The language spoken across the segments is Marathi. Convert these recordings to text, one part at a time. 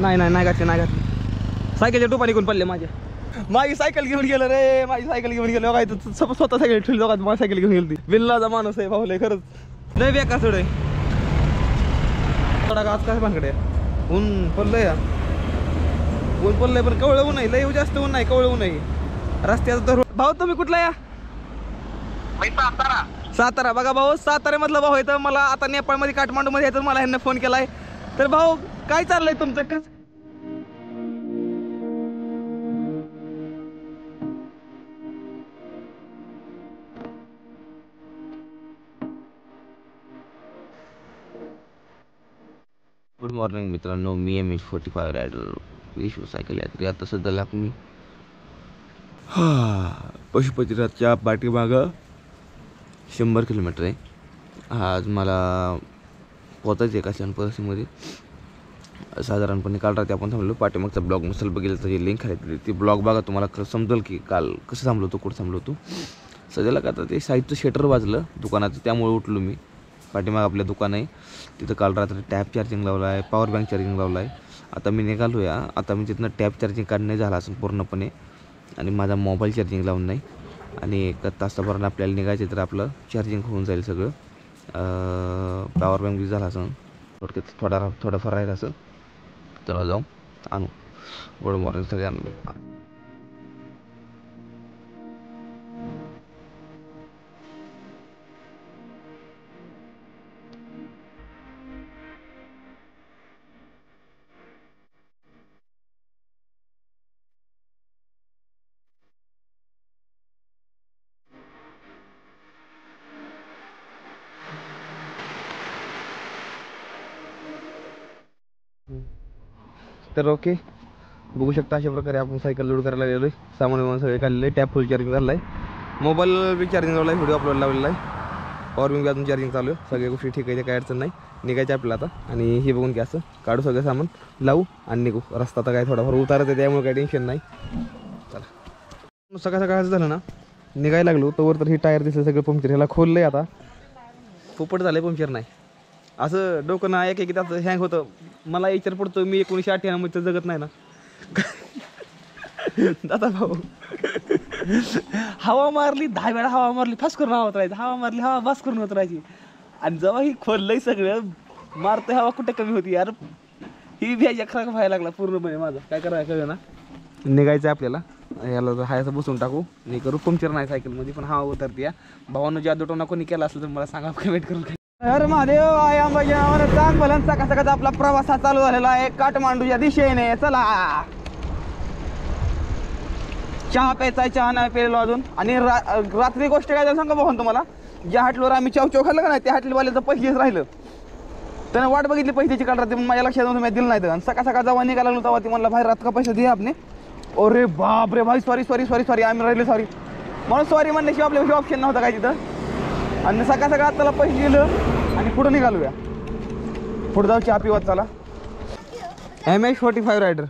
नाही घातली सायकलच्या टोपा निघून पडले माझी सायकल घेऊन गेलं रे, माझी सायकल घेऊन गेलो काय तर स्वतः सायकल ठेवली दोघात माझी सायकल घेऊन गेली. बिल्लाचा माणूस आहे भाऊ, लय खरंच लय बेकार सोड आहे. थोडा आज काय भानकडे ऊन पडलंय, ऊन पडलंय पण कवळ ऊन नाही, लय जास्त ऊन नाही, कवळ ऊन नाही रस्त्याचा. तर भाऊ तुम्ही कुठला या? सातारा. बघा भाऊ साताऱ्यामधला भाऊ आहे. तर मला आता नेपाळमध्ये काठमांडूमध्ये यायचं, मला ह्यांना फोन केलाय. तर भाऊ काय चाललंय तुमचं? का गुड मॉर्निंग मित्रांनो, मी एम 45 रायडर विश्व सायकल यात्री. आता सध्याला मी पशुपतीनाथच्या पाठीमागं 100 किलोमीटर आहे. आज मला पोचायचं एका क्षण परिस्थितीमध्ये. साधारणपणे काल रात्री आपण थांबलो, पाठीमागचा ब्लॉग नसेल बघितलं त्याची लिंक आहे, ती ब्लॉग बघा, तुम्हाला समजेल की काल कसं थांबलो होतो, कुठं थांबलो होतो. सध्याला का आता ते साईडचं शटर वाजलं दुकानाचं, त्यामुळे उठलो मी. पाठीमाग आपलं दुकान आहे, तिथं काल रात्री टॅप चार्जिंग लावला आहे, पॉवर बँक चार्जिंग लावला आहे. आता मी निघालो या, आता मी तिथनं टॅप चार्जिंग काढणे झाला असेल पूर्णपणे, आणि माझा मोबाईल चार्जिंग लावून नाही. आणि 1 तासाभरानं आपल्याला निघायचं, तर आपलं चार्जिंग होऊन जाईल सगळं. पॉवर बँक बी झाला असं थोडक्यात थोडंफार राहिलं असं. चला जाऊ आणू. गुड मॉर्निंग सगळ्यांना. तर ओके, बघू शकता अशा प्रकारे आपण सायकल लोड करायला गेलो आहे. सामान विमान सगळे काढलेलं आहे. टॅप फुल चार्जिंग झालं आहे, मोबाईल बी चार्जिंग लावला आहे, व्हिडिओ अपलोड लावलेला आहे, पॉवर बँक बी अजून चार्जिंग चालू आहे. सगळ्या गोष्टी ठीक आहे, काही अडचण नाही. निघायचं आपल्याला आता. आणि हे बघून की असं काढू सगळं सामान, लावू आणि निघू. रस्ता तर काय थोडाफार उतारत आहे, त्यामुळे काही टेन्शन नाही. चला सकाळचं झालं ना, निघायला लागलो तोवर तर हे टायर दिसलं सगळं पंक्चर. ह्याला खोललं आहे आता, फुपट झालं आहे, पंक्चर नाही. असं डोकं ना एक त्याचं हँग होतं. मला विचार पडतो मी 1998 मध्ये जगत नाही ना दादा भाऊ. हवा मारली 10 वेळा, हवा मारली फास करून हवा उतरायची, हवा मारली हवा बास करून उतरायची. आणि जेव्हा ही खोललंय सगळं मारतंय, हवा कुठे कमी होती यार. ही भ्याजा खराब व्हायला लागला पूर्णपणे माझा. काय करायला कळलं ना. निघायचं आपल्याला, याला हायचं बसून टाकू हे करू. पंक्चर नाही सायकलमध्ये, पण हवा उतरते. या भावानं जादू टोना कोणी केला असेल तर मला सांगा, कमेंट करून. अरे महादेव आई अंबाजी नावानं चांग भलन सकाळचा आपला प्रवास हा चालू झालेला आहे काठमांडूच्या दिशेने. चला चहा प्यायचा, चहा नाही प्यायलो अजून. आणि रात्री गोष्ट काय झाली सांगा भाऊ तुम्हाला, ज्या हॉटेलवर आम्ही चाव खाल्लं का नाही, त्या हॉटेलवाल्याचं पैसेच राहिलं. त्यानं वाट बघितली पैशाची काल रात्री, माझ्या लक्षात नव्हतं, मी दिलं नाही. आणि सकाळ जेव्हा निघायला लागलो तेव्हा ती म्हणला बाहेर रात का पैसे दे आपने. अरे बाप रे भाई, सॉरी आम्ही राहिले सॉरी म्हणून सॉरी म्हणण्याशिवाय आपल्या ऑप्शन नव्हता काय तिथं. आणि सकाळ त्याला पैसे दिलं आणि पुढं निघालूया. पुढं जाऊ चहा पिवत. चला MH45 rider,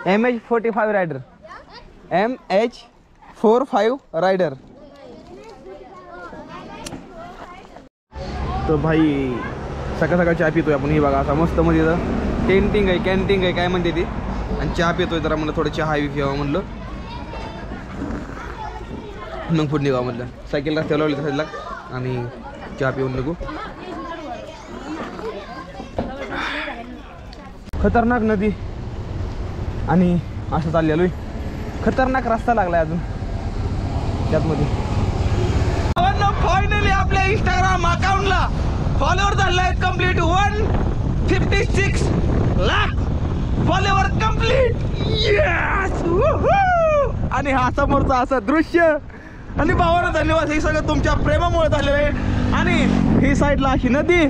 MH45 rider, MH45 rider. तर भाई सकाळ चहा पितोय आपण. ही बघा असा मस्त मध्ये कॅन्टीन आहे काय म्हणते ती. आणि चहा पितोय, तर म्हणलं थोडं चहा घ्यावं म्हणलं, मग पुढे निघावं म्हटलं. सायकल रस्त्यावर लावली साईडला आणि चहा पिऊन निघू. खतरनाक नदी आणि असं चाललेलो आहे. खतरनाक रस्ता लागलाय अजून त्यातमध्ये. फायनली आपल्या इंस्टाग्राम अकाउंटला फॉलोअर झाले आहेत कम्प्लीट 156 लाख फॉलोअर कम्प्लीट. आणि हा समोरचा असं दृश्य. आणि भावानं धन्यवाद, हे सगळं तुमच्या प्रेमामुळे झालेलं आहे. आणि ही साईडला अशी नदी.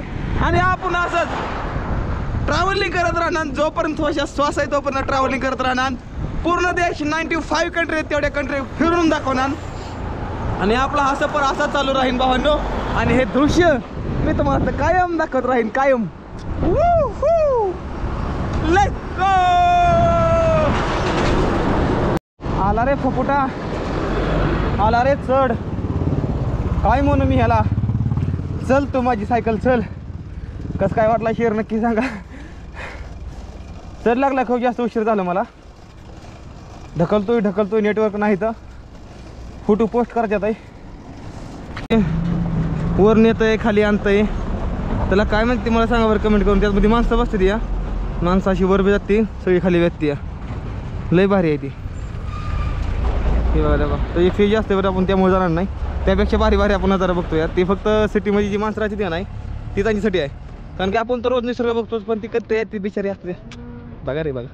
आणि आपण असंच ट्रॅव्हलिंग करत राहणार, जोपर्यंत श्वास आहे तोपर्यंत ट्रॅव्हलिंग करत राहणार. पूर्ण देश 95 कंट्री आहेत, तेवढ्या कंट्री फिरून दाखवणार. आणि आपला हा सफर असा चालू राहील भावांनो. आणि हे दृश्य मी तुम्हाला कायम दाखवत राहीन, कायम. Let's go. आला रे फुफुटा, आला रे चढ. काय म्हणू मी ह्याला. चल तू माझी सायकल चल. कसं काय वाटला शेअर नक्की सांगा. सर लागला खूप जास्त उशीर झाला मला. ढकलतोय नेटवर्क नाही तर फोटो पोस्ट करायच्यात आहे. वर नेतंय खाली आणतंय त्याला काय म्हणते मला सांगा बरं कमेंट करून. त्यामध्ये माणसं बसते या माणसं अशी वर बी जाते सगळी खाली व्यक्ती या लय भारी आहे ती. हे बघा बघा तर एक फी जास्त बरं आपण त्यामुळे जाणार नाही. त्यापेक्षा भारी आपण नजारा बघतो यार. ते फक्त सिटीमध्ये जी माणसं राहते ती नाही ती त्यांच्यासाठी आहे. कारण की आपण तर रोज निसर्ग बघतोच पण ती कधी ती बिचारी असते. बघा रे बघा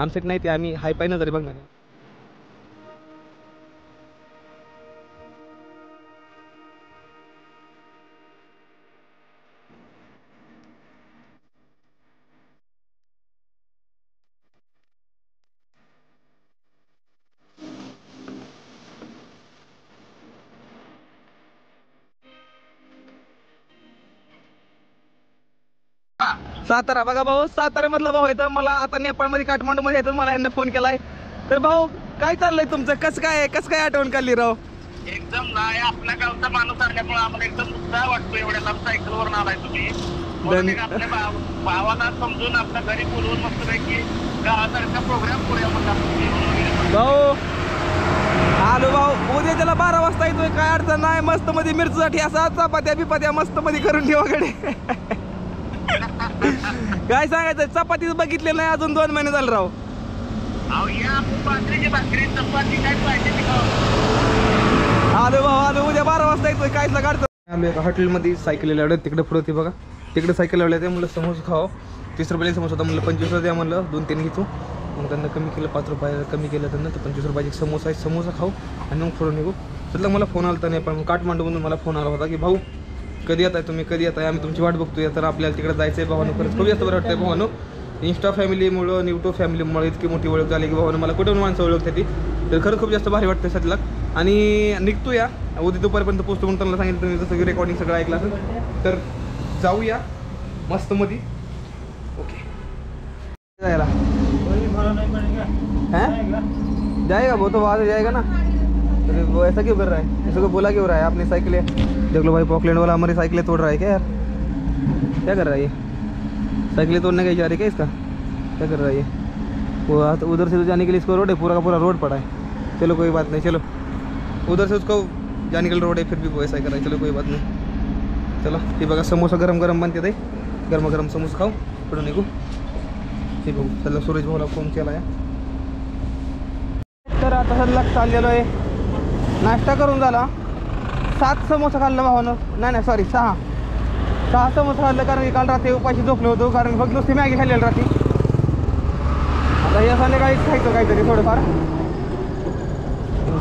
आमच्यासाठी नाही ते आम्ही हाय पाय नजरे बघणार. सातारा बघा भाऊ साताऱ्यामधला भाऊ आहे तर मला आता नेपाळमध्ये काठमांडूमध्ये आहे तर मला यांना फोन केलाय. तर भाऊ काय चाललंय तुमचं कसं काय आठवण काढली राव. एकदम नाही आपल्या गावचा माणूस आल्यामुळे आम्हाला एकदम उत्साह वाटतो. एवढ्या लांब सायकलवर आलाय तुम्ही. आपल्या भावाला समजून आपल्या घरी बोलवून मस्त पैकी गावासारखा प्रोग्राम करूया म्हणून भाऊ आलो भाऊ. उद्या त्याला 12 वाजता येतोय काय अडचण नाही. मस्त मध्ये मिरचीसाठी असा चपात्या बिपात्या मस्त मध्ये करून ठेवाकडे. काय सांगायचं चपातीच बघितले नाही अजून 2 महिने झाले राव. बाजरीची भाकरी चपाती काय पाहिजे आलो भाऊ आलो. उद्या 12 वाजता येतोय कायच काढतो. आम्ही एका हॉटेलमध्ये सायकल लावल्या तिकडे पुढे होती बघा तिकडे सायकल लावल्या ते म्हणलं समोसा खावा. 30 रुपयाला समोसा होता म्हणलं 25 रुपये द्या म्हणलं 2-3 घेतो. मग त्यांना कमी केलं 5 रुपये कमी केलं त्यांना तर 25 रुपयाची समोसा आहे. समोसा खाऊ आणि मग पुढे निघू. त्यातलं मला फोन आला नाही पण काठमांडूमधून मला फोन आला होता की भाऊ कधी येत आहे तुम्ही कधी येत आहे आम्ही तुमची वाट बघतोय. तर आपल्याला तिकडे जायचं आहे भावानं. खरंच खूप जास्त बरं वाटतं आहे भावानं. इंस्टा फॅमिलीमुळं यूट्यूब फॅमिलीमुळे इतकी मोठी ओळख झाली की भावानं मला कुठून माणसं ओळखते ती. तर खरं खूप जास्त भारी वाटतं सध्याला. आणि निघतो या उद्या दुपारपर्यंत पोचतो म्हणून त्यांना सांगितलं तुम्ही जसं की रेकॉर्डिंग सगळं ऐकलं असेल तर जाऊया मस्त मध्ये. ओके जायला हैं जाएगा वो तो बाद जाएगा ना. तो वो ऐसा क्यों कर रहा है इसको बोला क्यों रहा है आपने साइकिलें देख लो भाई. पॉकलैंड वाला हमारी साइकिलें तोड़ रहा है क्या यार. क्या कर रहा है ये साइकिलें तोड़ने का इशारा है क्या इसका. क्या कर रहा है ये वो उधर से तो जाने के लिए इसको रोड है पूरा का पूरा रोड पड़ा है. चलो कोई बात नहीं चलो उधर से उसको जाने के लिए रोड है फिर भी वो ऐसा कर रहा है. चलो कोई बात नहीं चलो. हे बघा समोसा गरम गरम बनते ते गरम समोसा खाऊ पुढे निघू. हे बघू चला सूरज भाऊला फोन केला आहे. तर आता सध्या चाललेलो आहे. नाश्ता करून झाला. 7 समोसा खाल्लं भावानं. नाही सॉरी 6 समोसा खाल्लं कारण की काल रात्री उपाशी झोपलो होतो कारण फक्त नुसती मॅगी खाल्लेली रात्री. आता या संध्याकाळीच खायचं काहीतरी थोडंफार.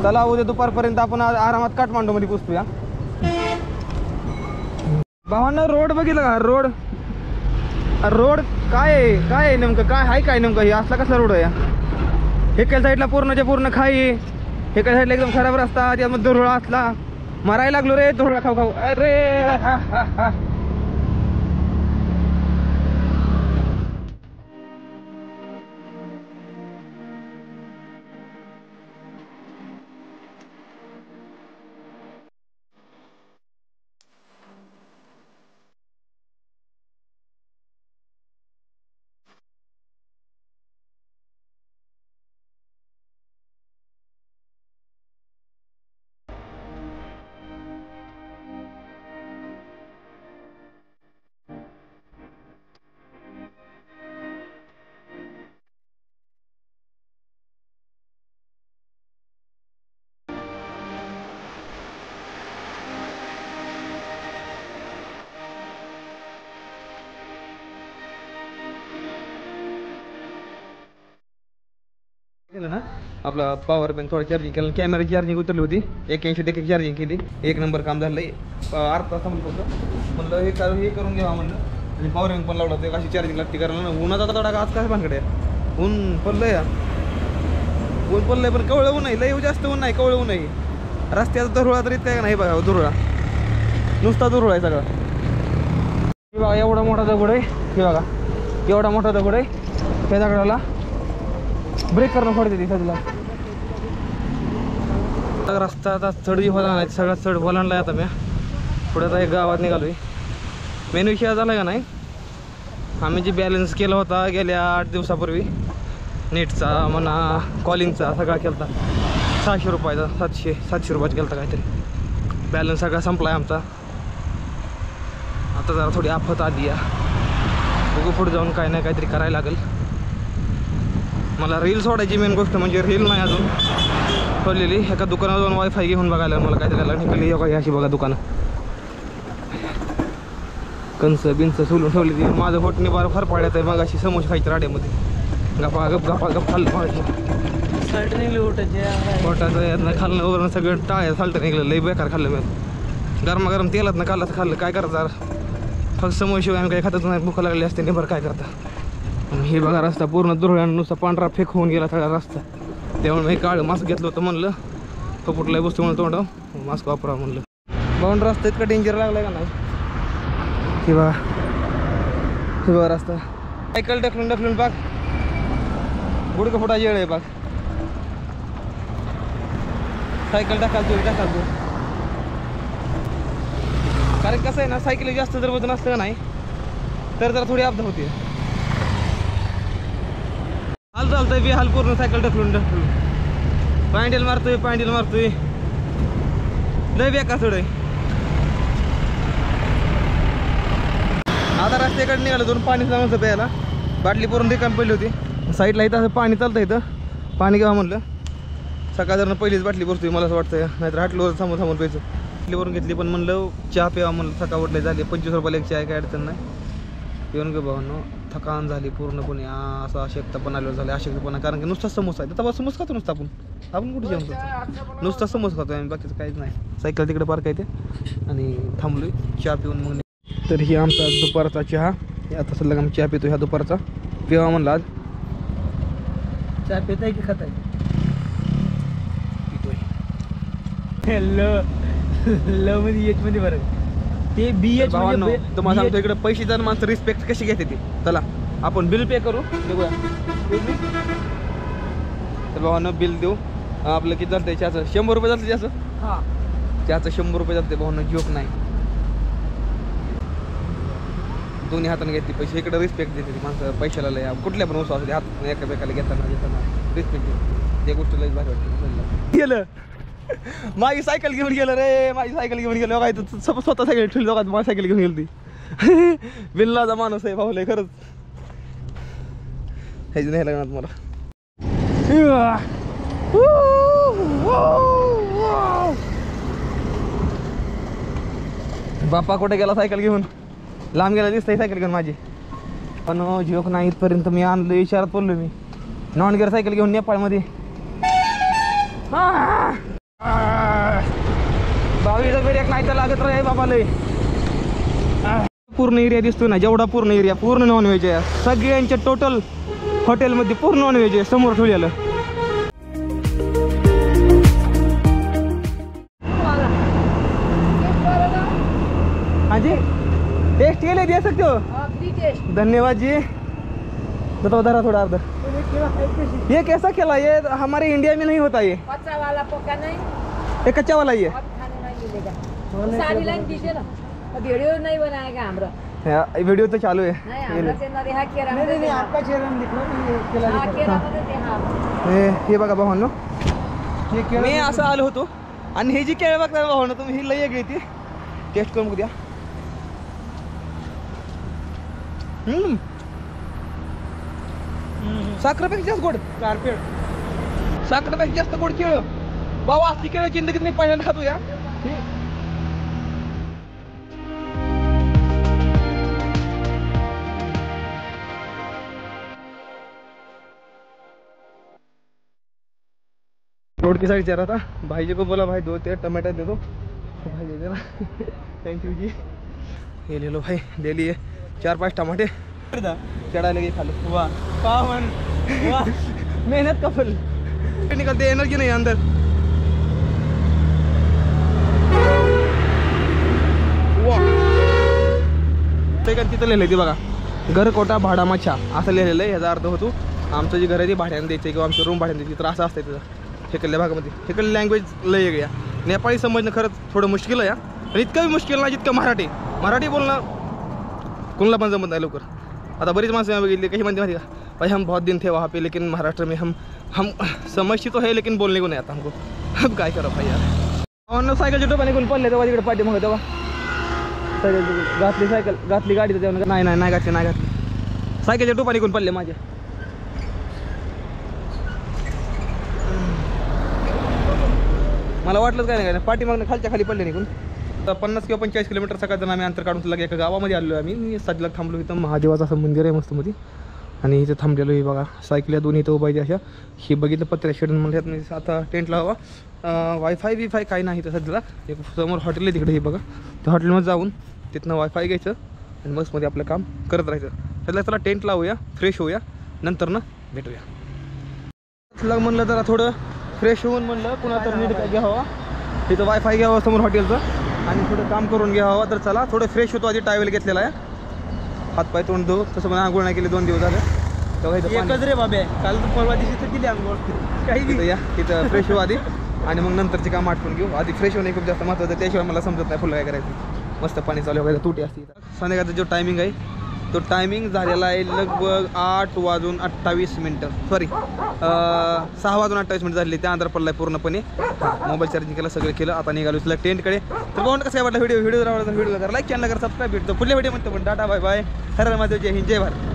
चला उद्या दुपारपर्यंत आपण आरामात काठमांडूमध्ये पोचतोया. भावानं रोड बघितलं का रोड काय आहे नेमकं काय आहे काय नेमकं हे असला कसला रोड आहे. एका साईडला पूर्णच्या पूर्ण खाई एका साईडला एकदम खराब रस्ता त्यामध्ये धुरळा असला. मारायला लागलो रे धुरळा खाऊ अरे. ना आपला पॉवर बँक थोडं चार्जिंग केलं. कॅमेरा चार्जिंग उतरली होती 81 चार्जिंग केली. 1 नंबर काम झालं आहे. अर्धा तास म्हणलं हे करून घ्यावा म्हणलं. आणि पॉवर बँक पण लावला होता अशी चार्जिंग लागते करायला ना. उन्हाचा तडाखा आज काय भानकडे ऊन पडलं या ऊन पडलंय पण कवळं ऊन नाही लय जास्त ऊन नाही कवळं ऊन नाही. रस्त्याचा धुरळा तरी काय नाही बघा धुरळा नुसता धुरळा आहे सगळा. हे बघा एवढा मोठा दगड आहे. हे बघा एवढा मोठा दगड आहे. त्या दगडाला ब्रेक करणं पडते ती सध्याला. रस्ता आता चढी होणार नाही सगळा चढ ओलांडला आहे. आता मी पुढे आता एक गावात निघालोय. मेन विषय झाला का नाही आम्ही जे बॅलन्स केला होता गेल्या 8 दिवसापूर्वी नेटचा म्हणा कॉलिंगचा सगळा केला होता 600 रुपयाचा 700 रुपयाचा केला होता काहीतरी. बॅलन्स सगळा संपला आहे आमचा. आता जरा थोडी आफत आली आहे. बघू पुढे जाऊन काय नाही काहीतरी करायला लागेल. मला रील सोडायची मेन गोष्ट म्हणजे रील नाही अजून खोललेली. एका दुकानावर जाऊन वायफाय घेऊन बघायला मला काहीतरी करायला निघाली. अशी बघा दुकानं कंस बिंच सोलून ठेवली ती. माझं होटने बार फार पाड्यात आहे. मग अशी समोसे खायची राड्यामध्ये गप्पा गप खाल्लं पोटाचं यातनं खाल्लं वगैरे सगळं टाळ्या साल्ट निघलं. लई बेकार खाल्लं मी. गरमागरम तेलात ना खाल्लं खाल्लं काय करता. फक्त समोरशिवाय आम्ही काही खातच नाही. भूक लागली असते बरं काय करता. हे बघा रस्ता पूर्ण दुरळ्यानं नुसता पांढरा फेक होऊन गेला सगळा रस्ता. त्यामुळे मी काळं मास्क घेतलं होतं म्हणलं फुटलाय वस्तू म्हणून तोंडाव मास्क वापरा म्हणलं. बाउंड रस्ता इतका डेंजर लागलाय का नाही. हे बघा रस्ता सायकल ढकलून बाग गुडकं फुटाची वेळ आहे बाग. सायकल टाकालतो कारण कसं आहे ना सायकल जास्त जर वजन असलं नाही तर जरा थोडी अपघात होते. हाल चालतंय बी हाल पूर्ण सायकल ढकलून पॅन्डल मारतोय लय बेकार थोडं. आता रस्त्याकडे निघालं दोन पाणी जाऊन प्यायला. बाटली पूर्ण रिकामी पडली होती. साईडला इथं असं पाणी चालतं इथं पाणी घ्यावं म्हणलं. सकाळ जर पहिलीच बाटली भरतोय मला असं वाटतं. नाहीतर हाटलीवर थांबून प्यायचं. बाटली भरून घेतली पण म्हणलं चहा प्यावा म्हणलं. सकाळ उठले झाले 25 रुपयाला एक चहा काय अडचण नाही. येऊन गे भावांनो थकान झाली पूर्णपणे. असं अशक्तपणा आल्यावर झाले अशक्तपणा कारण की नुसता समोसा आहे. तर समोसा खातो नुसतं आपण कुठे जेवण करतो नुसता समोसा खातो आम्ही बाकीचं काहीच नाही. सायकल तिकडे पार्क आहे ते आणि थांबलोय चहा पिऊन मग. तर ही आमचा दुपारचा चहा. आता सलग आम्ही चहा पितो ह्या दुपारचा. पिवा म्हणला आज चहा पिताय की खाताय. पितोय ल मध्ये एच मध्ये बरं ते BH भावांनो तुम्हाला सांगतो इकडे पैसे जर माणसं रिस्पेक्ट कशी घेते ती. चला आपण बिल पे करू बघूया. तर भावांनो बिल देऊ. आपलं किती जातं चहाचं 100 रुपये जातं जास्त. हां चहाचं 100 रुपये जाते भावांनो जोक नाही. दोन्ही हाताने घेतली पैसे. इकडे रिस्पेक्ट देते ती माणसं पैशाला लय कुठल्या पण वस्तू असते हात एकामेकाला घेताना रिस्पेक्ट देते. त्या गोष्टी लय भारी वाटते. गेलं माझी सायकल घेऊन गेलं रे. माझी सायकल घेऊन गेलो काय स्वतः सायकल ठेवली लोकांत माझी सायकल घेऊन गेली ती. बिल्लाचा माणूस आहे भाऊला खरंच. ह्याची नाही लागणार मला. बाप्पा कुठे गेला सायकल घेऊन. लांब गेला दिसतंय सायकल घेऊन माझी. पण झोक नाही इथपर्यंत मी आणलं इशारात पडलो मी. नॉन गिअर सायकल घेऊन नेपाळमध्ये. बावीस ब्रेक नाही तर लागत रे बाबा लय. पूर्ण एरिया दिसतो ना जेवढा पूर्ण एरिया पूर्ण नॉनव्हेज आहे. सगळ्यांच्या टोटल हॉटेलमध्ये पूर्ण नॉनव्हेज आहे समोर ठेवलेलं. हाँ जी टेस्ट के लिए दे सकते हो. धन्यवाद जी. बताओ धरा थोड़ा अर्धा. ये कैसा खेला. ये हमारे इंडिया में नहीं होता. ये कच्चा वाला पका नहीं. ये कच्चा वाला ही है. अब खाने नहीं मिलेगा. सारी लाइन दीजिए ना. वीडियो नहीं बनाएगा हमरा. वीडियो तो चालू है. नहीं हमरा चैनल हा केरा. नहीं आपका चेहरा दिखला केला. हा केरा मध्ये ते हा. हे बघा भावांनो मी असं आलो होतो आणि हे जी केळं बघता भावांनो तुम्ही ही लई वेगळी ती टेस्ट करून द्या. साखरेपेक्षा जास्त गोड. साखरेपेक्षा जास्त गोड केळं बाबा. असली केळं जिंदगीत मी पहिल्यांदा खातो या. रोड की साइड जा रहा था. भाई को बोला भाई 2 टमाटर दे दो. भाई दे देना. थैंक यू जी. ये ले लो भाई. ले लिए 4-5 टमाटे. चढ़ा लगे खा लो. वाह पावन वाह मेहनत का फल. निकलते एनर्जी नहीं अंदर. तिथं लिहिलं ते बघा घरकोटा भाडा मच्छा असं लिहिलेलं आहे. ह्याचा अर्थ होतो आमचं जे घर आहे ते भाड्याने द्यायचं किंवा आमचं रूम भाड्याने द्यायची. तर असं असतं तिथं हेकडल्या भागामध्ये. हेकडली लँग्वेज लय वेगळी आहे. नेपाळी समजणं खरंच थोडं मुश्किल आहे. आणि इतकं बी मुश्किल नाही जितकं मराठी बोलणं कोणाला पण जमत नाही लवकर. आता बरीच माणसं बघितली कशी म्हणते माहिती का, भाई हम बहुत दिन थे वहाँ पे लेकिन महाराष्ट्र में हम समझती तो है लेकिन बोलने को नहीं आता हमको, अब काय करा भाई यार. ऑन सायकलच्या टोपाने कोण पडले तेव्हा तिकडे पाठी मग तेव्हा सायकल घातली गाडी तर तेव्हा नाही घातली सायकलच्या टोपाने कोण पडले माझ्या. मला वाटलंच काय नाही पाठीमागनं खालच्या खाली पडले निघून. 50 किंवा 45 किलोमीटर सकाळचं आम्ही अंतर काढून लगे एका गावामध्ये आलो आहे आम्ही. साजला थांबलो, इथं महादेवाचं असं मंदिर आहे मस्तमध्ये आणि इथं थांबलेलो आहे बघा. सायकल्या दोन्ही इथं उभायच्या अशा. हे बघितलं पत्र्या शेडून म्हणतात आता टेंटला हवा. वायफाय काही नाही तर सध्याला. एक समोर हॉटेल आहे तिकडे हे बघा, त्या हॉटेलमध्ये जाऊन तिथनं वायफाय घ्यायचं आणि मस्तमध्ये आपलं काम करत राहायचं. त्याला चला टेंट लावूया, फ्रेश होऊया, नंतर ना भेटूया. म्हणलं जरा थोडं फ्रेश होऊन म्हणलं पुन्हा तर नीट काय घ्यावा, तिथं वायफाय घ्यावं समोर हॉटेलचं आणि थोडं काम करून घ्यावं. तर चला थोडं फ्रेश होतो. आधी टावेल घेतलेला आहे, हातपाय तोंड धुवू. तसं पण आंघोळ नाही केली 2 दिवस झाले. तेव्हा इथं एकच रे बाबे, काल तू परवा दिवशी तर दिली आंघोळ काही तिथं या, तिथं फ्रेश होऊ आधी आणि मग नंतरचे काम आटपून घेऊ. आधी फ्रेश होणे खूप जास्त महत्त्वाचं, त्याशिवाय मला समजत नाही फुलं काय करायचं. मस्त पाणी चालू व्हायचं, तुटी असते. संध्याकाळचा जो टायमिंग आहे तो टायमिंग झालेला आहे लगभग 8:28 सॉरी 6:28 झाली. त्यानंतर पडला आहे पूर्णपणे. मोबाईल चार्जिंग केलं, सगळं केलं. आता निघालो तुला टेंटकडे. तर बघून कसं वाटलं व्हिडिओ आवडला तर व्हिडिओ करा, लाईक चॅनल करा, सबस्क्राईब भेटतो पुढल्या व्हिडिओ म्हणतो. पण टाटा बाय बाय. हर महादेव, जय हिंद, जय भारत.